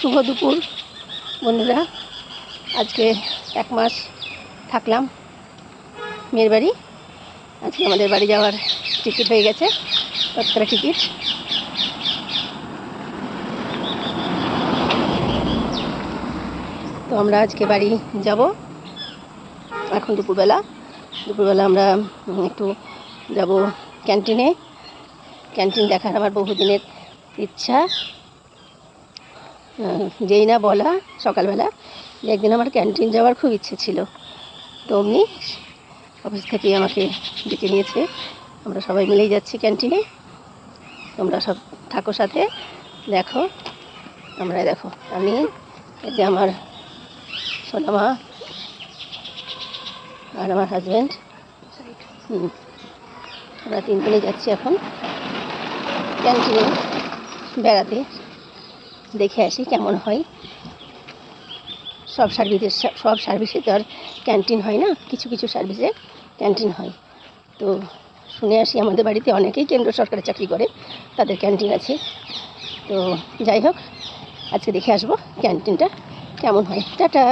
শুভ দুপুর বন্ধুরা। আজকে 1 মাস থাকলাম মেয়ের বাড়ি। আজকে আমাদের বাড়ি যাওয়ার টিকিট হয়ে গেছে, তৎকাল টিকিট। তো আমরা আজকে বাড়ি যাব। এখন দুপুরবেলা আমরা একটু যাব ক্যান্টিনে। ক্যান্টিন দেখার আমার বহুদিনের ইচ্ছা, যেই না বলা সকালবেলা যে একদিন আমার ক্যান্টিন যাওয়ার খুব ইচ্ছে ছিল। তো অমনি অফিস থেকে আমাকে ডেকে নিয়েছে, আমরা সবাই মিলেই যাচ্ছি ক্যান্টিনে। তোমরা সব থাকো সাথে, দেখো। দেখো, আমি এই যে আমার সোনামা আর আমার হাজব্যান্ড, আমরা তিনজনে যাচ্ছি এখন ক্যান্টিনে বেড়াতে। দেখে আসি কেমন হয়। সব সার্ভিসে তো আর ক্যান্টিন হয় না, কিছু কিছু সার্ভিসে ক্যান্টিন হয়। তো শুনে আসি আমাদের বাড়িতে অনেকেই কেন্দ্র সরকারি চাকরি করে, তাদের ক্যান্টিন আছে। তো যাই হোক, আজকে দেখে আসবো ক্যান্টিনটা কেমন হয়। টাটা।